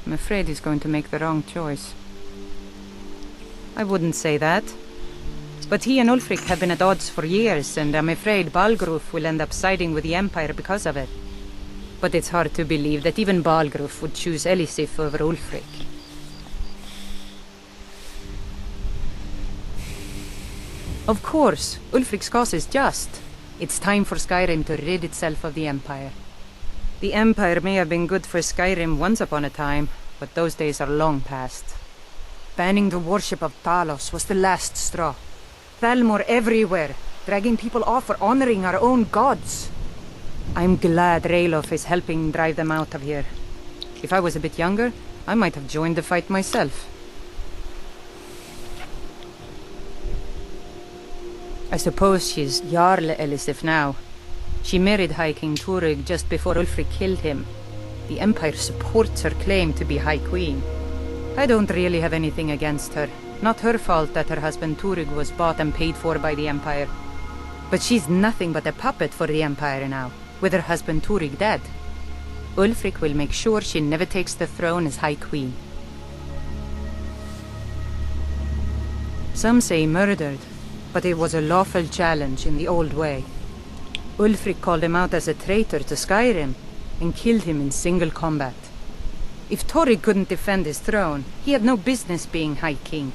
I'm afraid he's going to make the wrong choice. I wouldn't say that. But he and Ulfric have been at odds for years, and I'm afraid Balgruf will end up siding with the Empire because of it. But it's hard to believe that even Balgruf would choose Elisif over Ulfric. Of course, Ulfric's cause is just. It's time for Skyrim to rid itself of the Empire. The Empire may have been good for Skyrim once upon a time, but those days are long past. Banning the worship of Talos was the last straw. Thalmor everywhere, dragging people off for honoring our own gods. I'm glad Ralof is helping drive them out of here. If I was a bit younger, I might have joined the fight myself. I suppose she's Jarl Elisif now. She married High King Turig just before Ulfric killed him. The Empire supports her claim to be High Queen. I don't really have anything against her. Not her fault that her husband Turig was bought and paid for by the Empire. But she's nothing but a puppet for the Empire now, with her husband Turig dead. Ulfric will make sure she never takes the throne as High Queen. Some say murdered, but it was a lawful challenge in the old way. Ulfric called him out as a traitor to Skyrim, and killed him in single combat. If Turig couldn't defend his throne, he had no business being High King.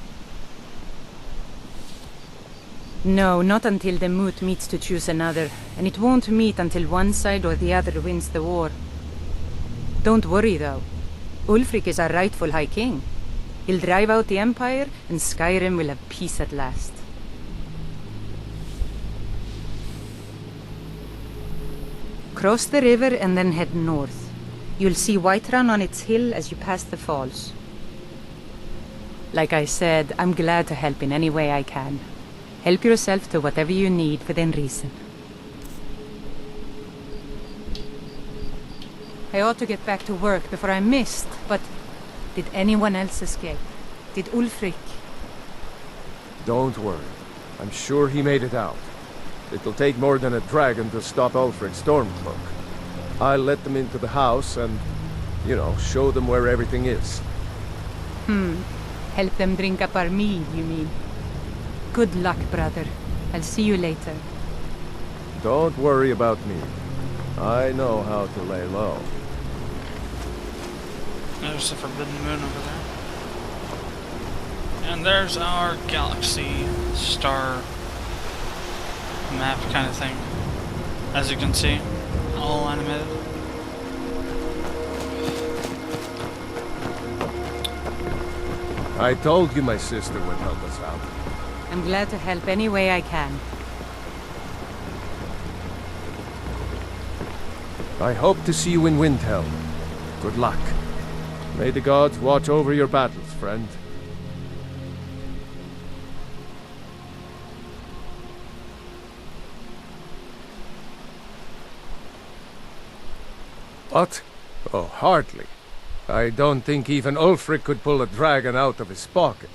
No, not until the moot meets to choose another, and it won't meet until one side or the other wins the war. Don't worry though. Ulfric is our rightful High King. He'll drive out the Empire, and Skyrim will have peace at last. Cross the river and then head north. You'll see Whiterun on its hill as you pass the falls. Like I said, I'm glad to help in any way I can. Help yourself to whatever you need within reason. I ought to get back to work before I missed, but did anyone else escape? Did Ulfric? Don't worry. I'm sure he made it out. It'll take more than a dragon to stop Ulfric's Stormcloak. I'll let them into the house and, show them where everything is. Help them drink up our mead, you mean? Good luck, brother. I'll see you later. Don't worry about me. I know how to lay low. There's the Forbidden Moon over there. And there's our galaxy star map kind of thing. As you can see, all animated. I told you my sister would help us out. I'm glad to help any way I can. I hope to see you in Windhelm. Good luck. May the gods watch over your battles, friend. What? Oh, hardly. I don't think even Ulfric could pull a dragon out of his pocket.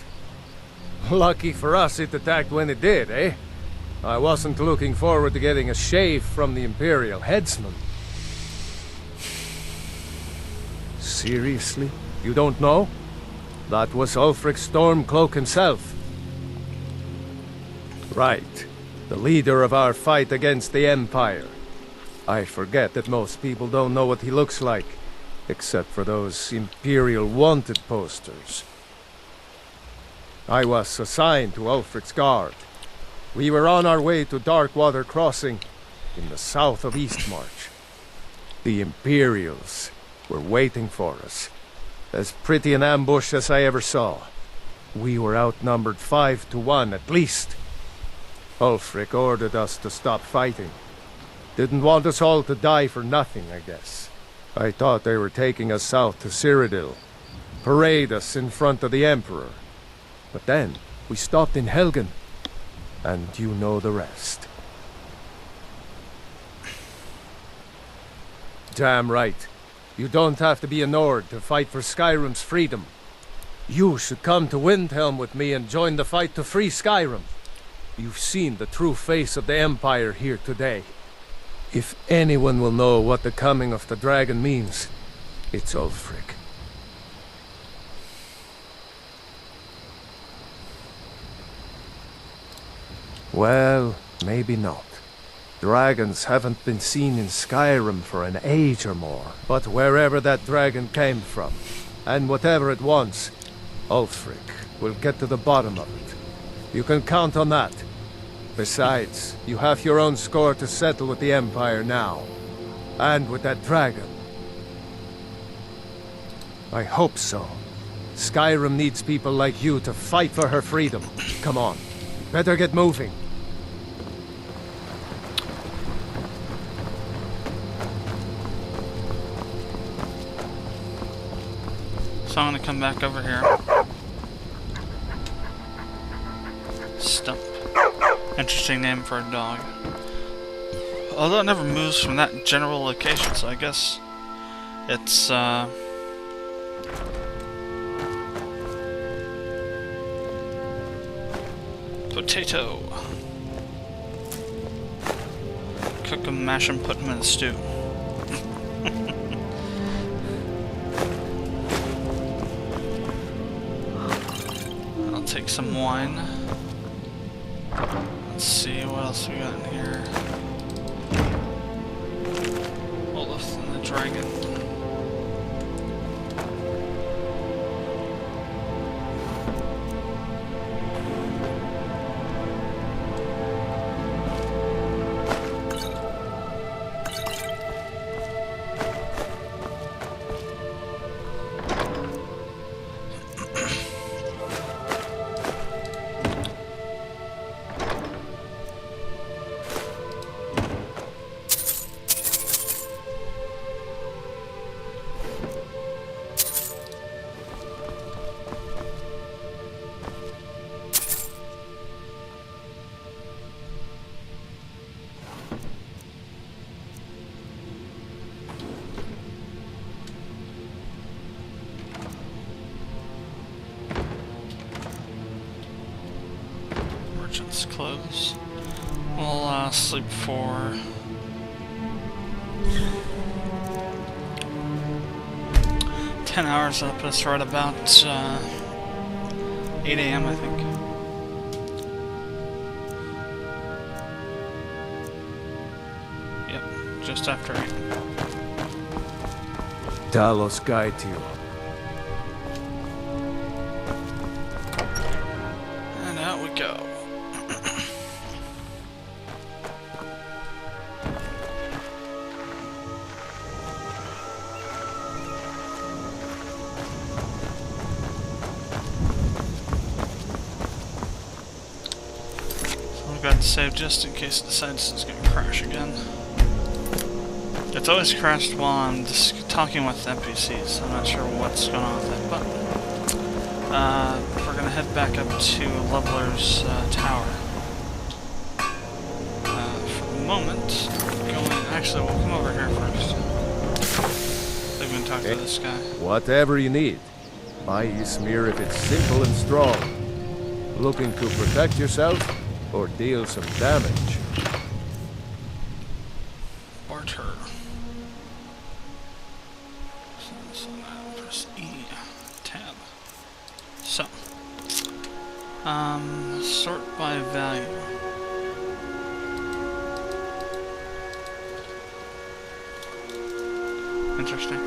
Lucky for us it attacked when it did, eh? I wasn't looking forward to getting a shave from the Imperial headsman. Seriously? You don't know? That was Ulfric's Stormcloak himself. Right. The leader of our fight against the Empire. I forget that most people don't know what he looks like, except for those Imperial wanted posters. I was assigned to Ulfric's guard. We were on our way to Darkwater Crossing, in the south of Eastmarch. The Imperials were waiting for us. As pretty an ambush as I ever saw. We were outnumbered 5 to 1 at least. Ulfric ordered us to stop fighting. Didn't want us all to die for nothing, I guess. I thought they were taking us south to Cyrodiil. Parade us in front of the Emperor. But then, we stopped in Helgen. And you know the rest. Damn right. You don't have to be a Nord to fight for Skyrim's freedom. You should come to Windhelm with me and join the fight to free Skyrim. You've seen the true face of the Empire here today. If anyone will know what the coming of the dragon means, it's Ulfric. Well, maybe not. Dragons haven't been seen in Skyrim for an age or more. But wherever that dragon came from, and whatever it wants, Ulfric will get to the bottom of it. You can count on that. Besides, you have your own score to settle with the Empire now. And with that dragon. I hope so. Skyrim needs people like you to fight for her freedom. Come on. Better get moving. So I'm gonna come back over here. Stump. Interesting name for a dog. Although it never moves from that general location, so I guess it's potato. Cook them, mash them, put them in a stew. I'll take some wine. Let's see what else we got in here. Olaf and the dragon. Merchant's close. We'll sleep for 10 hours. That'll put us right about 8 AM, I think. Yep, just after 8. Talos guide you. And out we go. I've got to save just in case it decides it's going to crash again. It's always crashed while I'm just talking with NPCs. I'm not sure what's going on with it, but we're going to head back up to Leveler's tower. For the moment, actually we'll come over here first. So we can talk to this guy. Whatever you need. Buy Ysmir if it's simple and strong. Looking to protect yourself? Or deal some damage. Barter. So now press E. Tab. So. Sort by value. Interesting.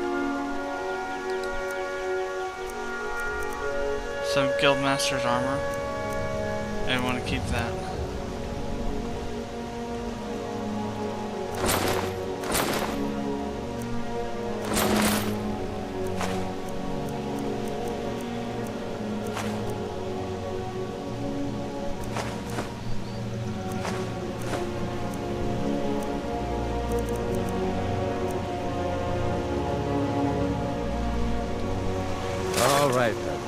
So Guildmaster's armor. I want to keep that. All right then.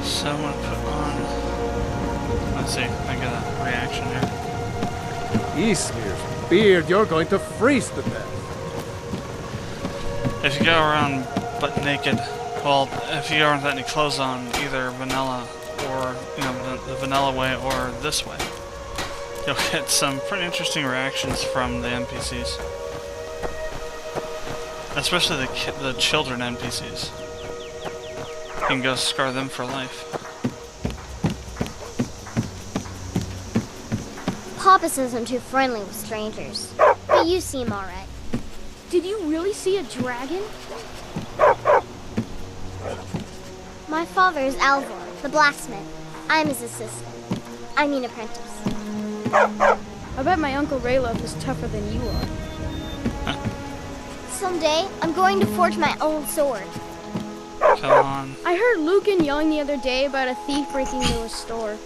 So I'm gonna put on. Let's see, I get a reaction here. Ysmir's beard, you're going to freeze to death. If you go around butt naked, well, if you aren't any clothes on, either vanilla or the vanilla way or this way, you'll get some pretty interesting reactions from the NPCs. Especially the children NPCs. You can go scar them for life. Papa says I'm too friendly with strangers, but you seem alright. Did you really see a dragon? My father is Alvor, the blacksmith. I'm his assistant. I mean apprentice. I bet my Uncle Raylof is tougher than you are. Someday, I'm going to forge my own sword. Come on. I heard Lucan yelling the other day about a thief breaking into a store.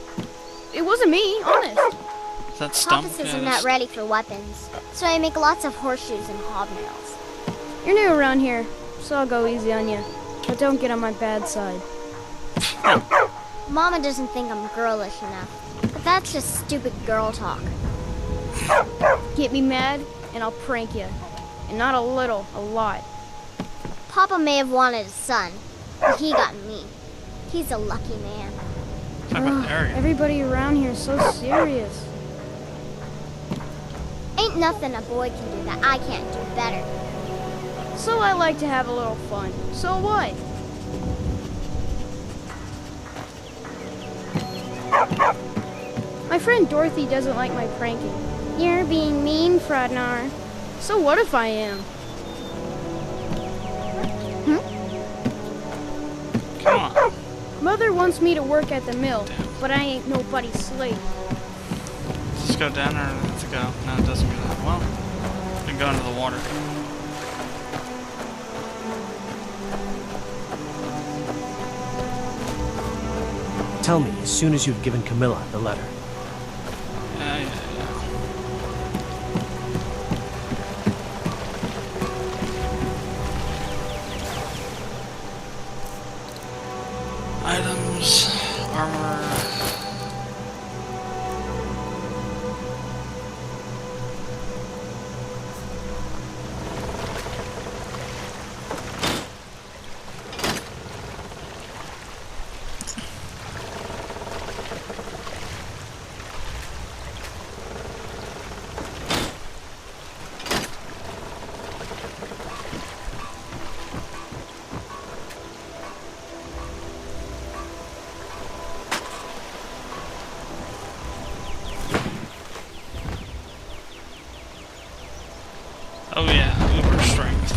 It wasn't me, honest. Is that Stump? Papa says I'm not ready for weapons, so I make lots of horseshoes and hobnails. You're new around here, so I'll go easy on you. But don't get on my bad side. Mama doesn't think I'm girlish enough, but that's just stupid girl talk. Get me mad, and I'll prank you. And not a little, a lot. Papa may have wanted a son, but he got me. He's a lucky man. Talk about arrogant. Everybody around here is so serious. Ain't nothing a boy can do that I can't do better. So I like to have a little fun. So what? My friend Dorothy doesn't like my pranking. You're being mean, Frodnar. So what if I am? Come on. Mother wants me to work at the mill, but I ain't nobody's slave. Just go down or let's go. No, it doesn't go that well. We can go into the water. Tell me as soon as you've given Camilla the letter. Yeah. Items, armor. Oh yeah, uber strength.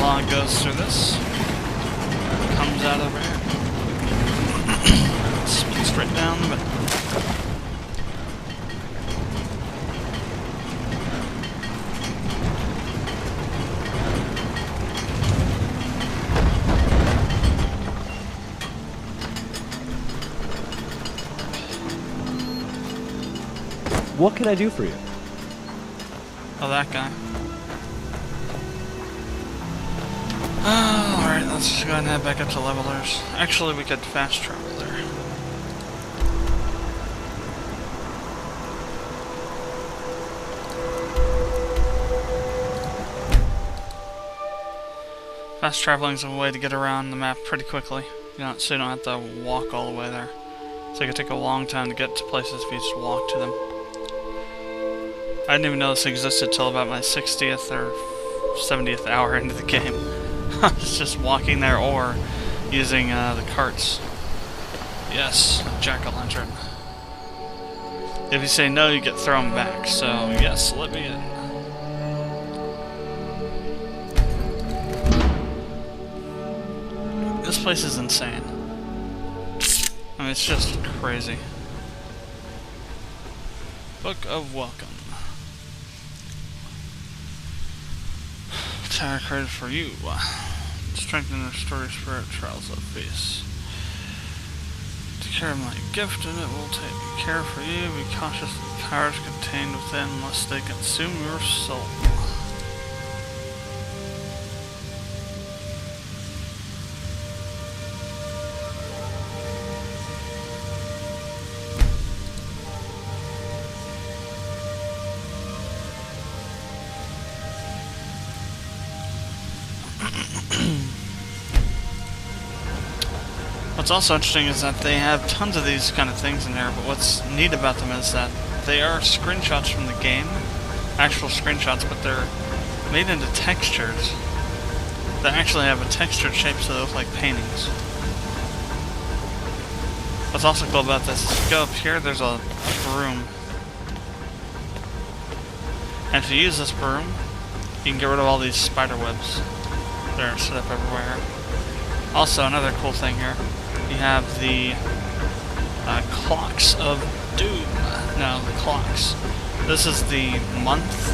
Law goes through this. Comes out over here. Speeds right down the middle. What can I do for you? Oh, that guy. Alright, let's just go ahead and head back up to levelers. Actually, we could fast travel there. Fast traveling is a way to get around the map pretty quickly. So you don't have to walk all the way there. So it could take a long time to get to places if you just walk to them. I didn't even know this existed till about my 60th or 70th hour into the game. I was just walking there or using the carts. Yes, jack-o'-lantern. If you say no, you get thrown back. So yes, let me in. This place is insane. I mean, it's just crazy. Book of Welcome. Tower created for you. Strengthen and restore your spirit, trials of peace. Take care of my gift and it will take care for you. Be cautious of the powers contained within lest they consume your soul. What's also interesting is that they have tons of these kind of things in there, but what's neat about them is that they are screenshots from the game, actual screenshots, but they're made into textures that actually have a textured shape so they look like paintings. What's also cool about this is if you go up here, there's a broom. And if you use this broom, you can get rid of all these spider webs that are set up everywhere. Also, another cool thing here, you have the clocks of doom. No, the clocks. This is the month,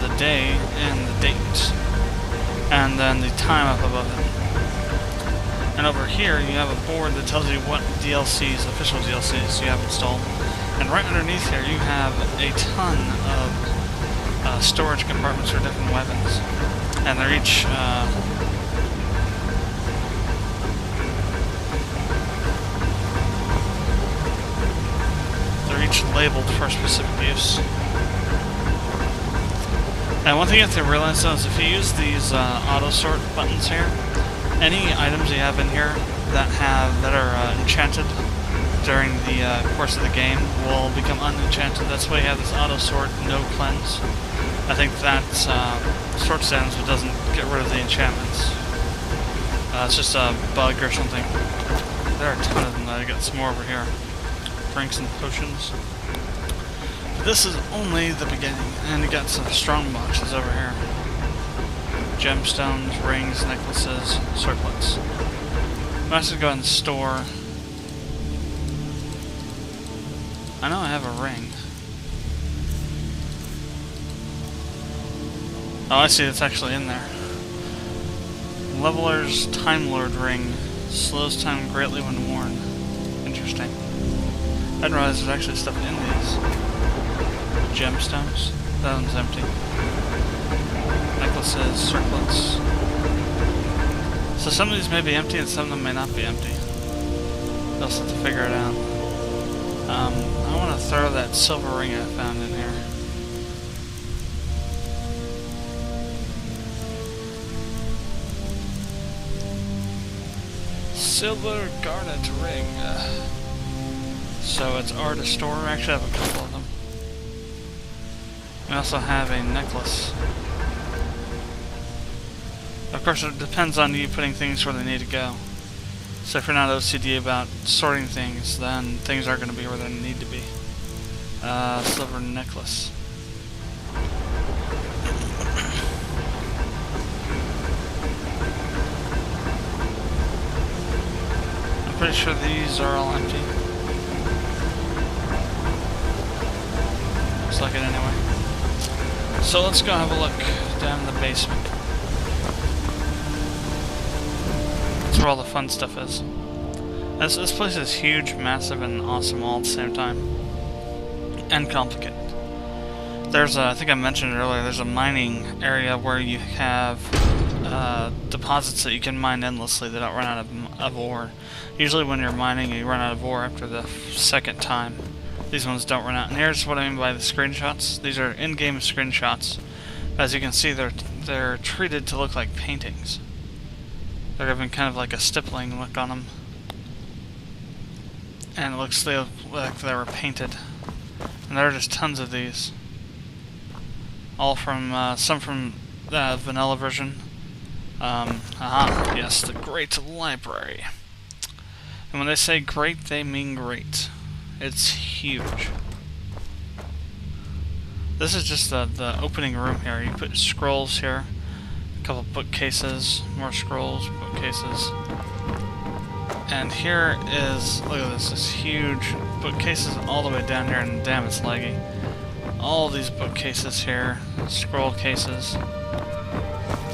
the day, and the date. And then the time up above it. And over here, you have a board that tells you what DLCs, official DLCs, you have installed. And right underneath here, you have a ton of storage compartments for different weapons. And they're each labeled for specific use. And one thing you have to realize though is if you use these auto sort buttons here, any items you have in here that are enchanted during the course of the game will become unenchanted. That's why you have this auto sort, no cleanse. I think that sort stands but doesn't get rid of the enchantments. It's just a bug or something. There are a ton of them. I got some more over here. Drinks and potions. But this is only the beginning, and you got some strong boxes over here. Gemstones, rings, necklaces, circlets. I'm actually go ahead and store. I know I have a ring. Oh, I see, it's actually in there. Leveler's Time Lord ring slows time greatly when worn. Interesting. I didn't realize there's actually stuff in these. Gemstones. That one's empty. Necklaces, circlets. So some of these may be empty and some of them may not be empty. You'll also have to figure it out. I want to throw that silver ring I found in here. Silver garnet ring. So it's R to store. I actually have a couple of them. We also have a necklace. Of course, it depends on you putting things where they need to go. So if you're not OCD about sorting things, then things are going to be where they need to be. Silver necklace. I'm pretty sure these are all empty. Looks like it anyway. So let's go have a look down in the basement. That's where all the fun stuff is. This place is huge, massive, and awesome all at the same time. And complicated. There's I think I mentioned it earlier, there's a mining area where you have deposits that you can mine endlessly that don't run out of ore. Usually when you're mining, you run out of ore after the second time. These ones don't run out. And here's what I mean by the screenshots. These are in-game screenshots. As you can see, they're treated to look like paintings. They're given kind of like a stippling look on them. And it looks like they were painted. And there are just tons of these. All from, some from the vanilla version. Yes, the Great Library. And when they say great, they mean great. It's huge. This is just the opening room here. You put scrolls here, a couple bookcases, more scrolls, bookcases. And here is, look at this huge bookcases all the way down here, and damn, it's laggy. All these bookcases here, scroll cases.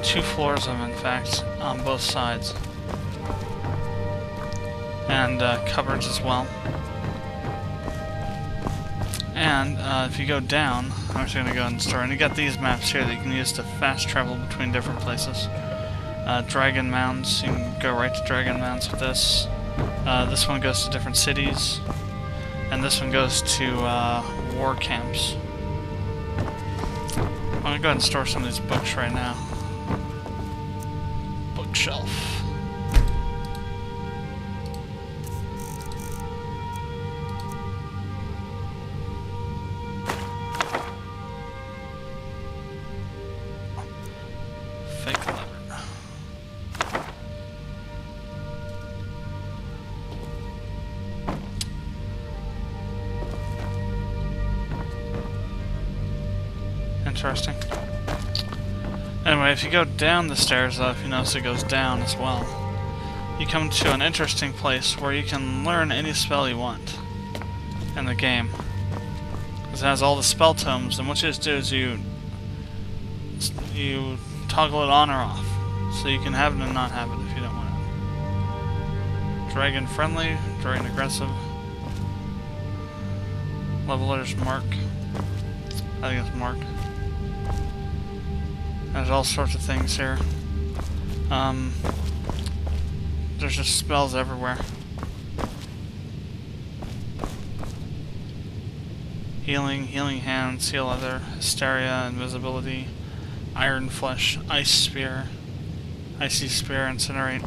2 floors of them, in fact, on both sides. And cupboards as well. And if you go down, I'm actually going to go ahead and store, and you got these maps here that you can use to fast travel between different places. Dragon Mounds, you can go right to Dragon Mounds with this. This one goes to different cities, and this one goes to war camps. I'm going to go ahead and store some of these books right now. bookshelf. Fake letter. Interesting. Anyway, if you go down the stairs, though, if you notice it goes down as well, you come to an interesting place where you can learn any spell you want in the game. Because it has all the spell tomes, and what you just do is you toggle it on or off. So you can have it and not have it if you don't want it. Dragon friendly, dragon aggressive. Leveler's mark. I think it's mark. There's all sorts of things here. There's just spells everywhere. Healing, healing hands, heal other, hysteria, invisibility, iron flesh, ice spear, icy spear, incinerate,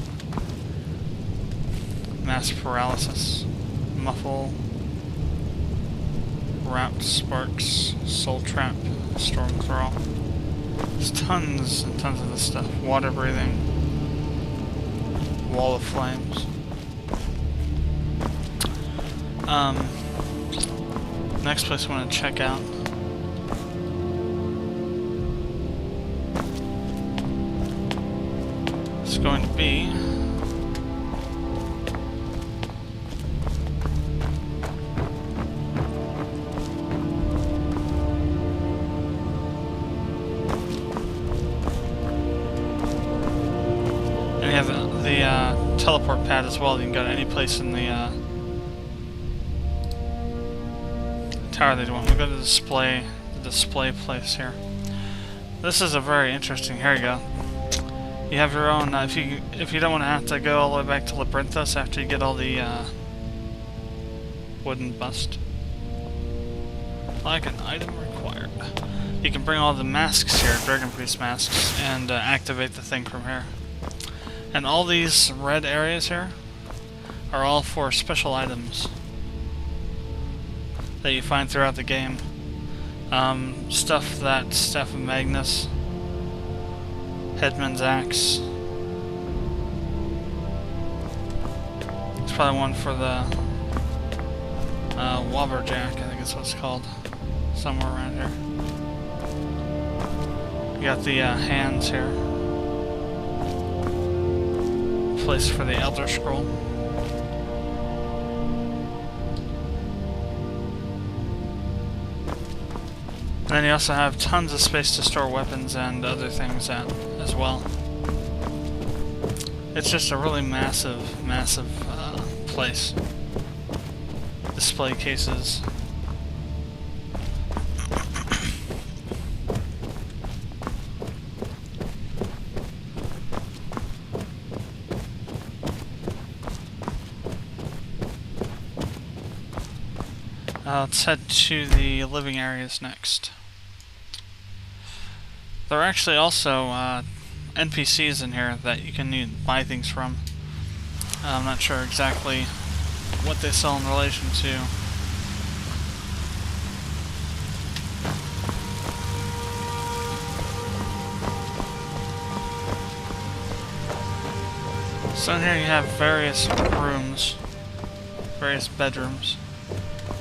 mass paralysis, muffle, wrapped sparks, soul trap, storm thrall. There's tons and tons of this stuff. Water breathing, wall of flames. Next place I want to check out is going to be the teleport pad as well. You can go to any place in the tower that you want. We'll go to the display place here. This is a very interesting. Here you go. You have your own. If you don't want to have to go all the way back to Labyrinthos after you get all the wooden bust, like an item required. You can bring all the masks here, Dragon Priest masks, and activate the thing from here. And all these red areas here are all for special items that you find throughout the game. Stuff that Staff of Magnus, Headman's Axe. There's probably one for the Wobberjack, I think that's what it's called. Somewhere around here. You got the hands here. Place for the Elder Scroll. And then you also have tons of space to store weapons and other things at as well. It's just a really massive place. Display cases. Let's head to the living areas next. There are actually also NPCs in here that you can buy things from. I'm not sure exactly what they sell in relation to. So in here you have various rooms, various bedrooms.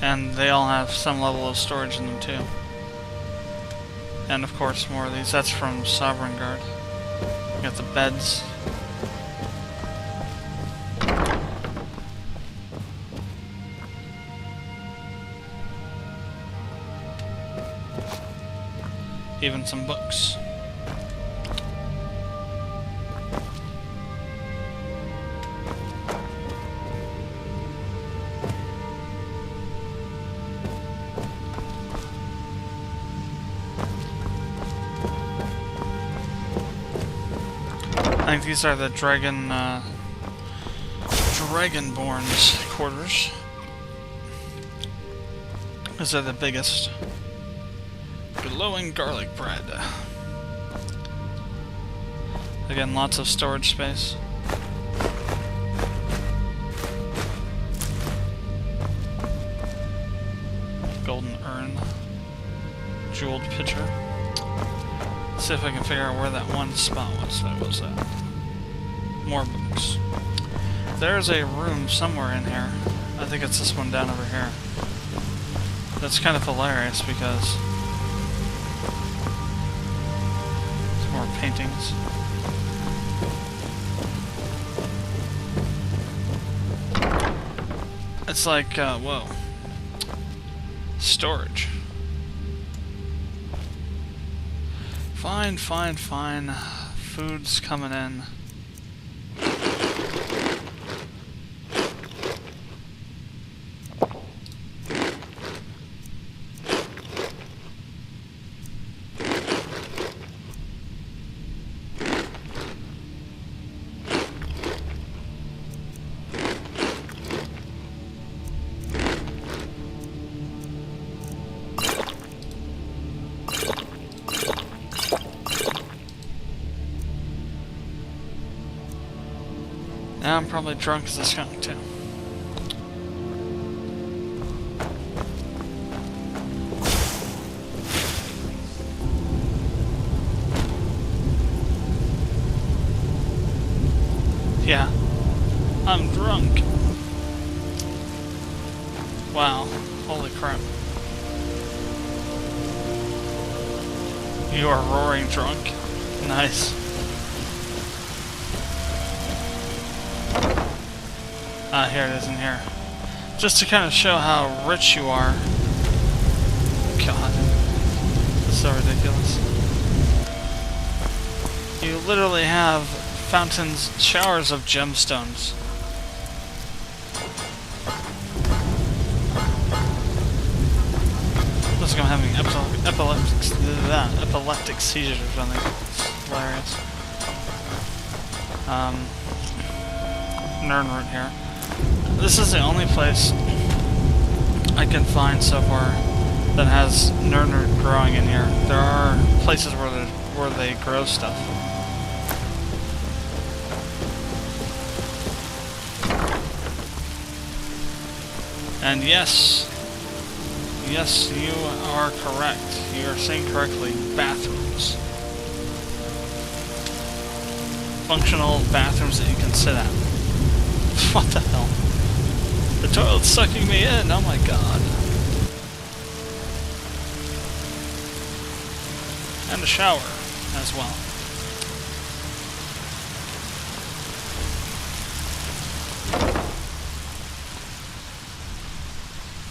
And they all have some level of storage in them too. And of course more of these. That's from Sovereign Guard. You got the beds. Even some books. I think these are the Dragonborn's quarters. These are the biggest. Glowing garlic bread. Again, lots of storage space. Golden urn. Jeweled pitcher. Let's see if I can figure out where that one spot was that was at. More books. There's a room somewhere in here. I think it's this one down over here. That's kind of hilarious because there's more paintings. It's like, whoa. Storage. Fine, fine, fine. Food's coming in. Now I'm probably drunk as a skunk too. Yeah, I'm drunk. Wow, holy crap. You are roaring drunk. Nice. Here it is in here. Just to kind of show how rich you are. God. This is so ridiculous. You literally have fountains, showers of gemstones. Looks like I'm having epileptic seizures or something. It's hilarious. Nernroot here. This is the only place I can find so far that has Nernroot growing in here. There are places where they grow stuff. And yes, you are correct. You are saying correctly. Bathrooms. Functional bathrooms that you can sit at. What the hell? The toilet's sucking me in, oh my god. And a shower as well.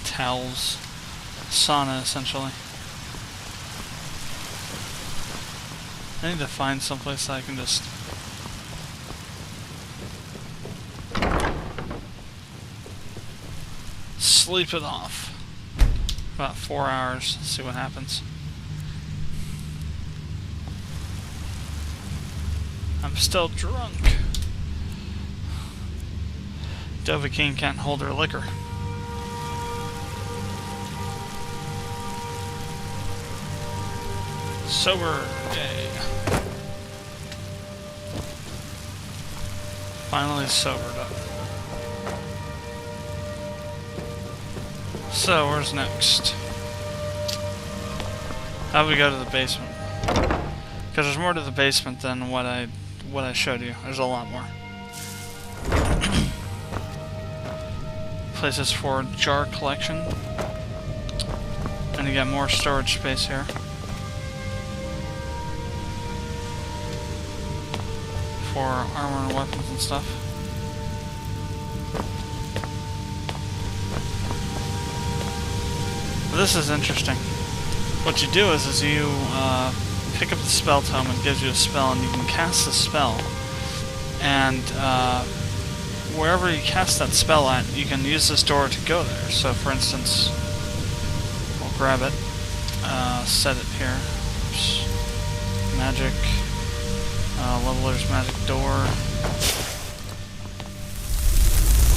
Towels. Sauna, essentially. I need to find someplace I can just sleep it off. About 4 hours. See what happens. I'm still drunk. Dovahkiin can't hold her liquor. Sober day. Finally sobered up. So, where's next? How do we go to the basement? Because there's more to the basement than what I showed you. There's a lot more. Places for jar collection. And you got more storage space here. For armor and weapons and stuff. This is interesting. What you do is you pick up the spell tome and it gives you a spell, and you can cast the spell. And wherever you cast that spell at, you can use this door to go there. So, for instance, we'll grab it, set it here. Oops. Magic, leveler's magic door.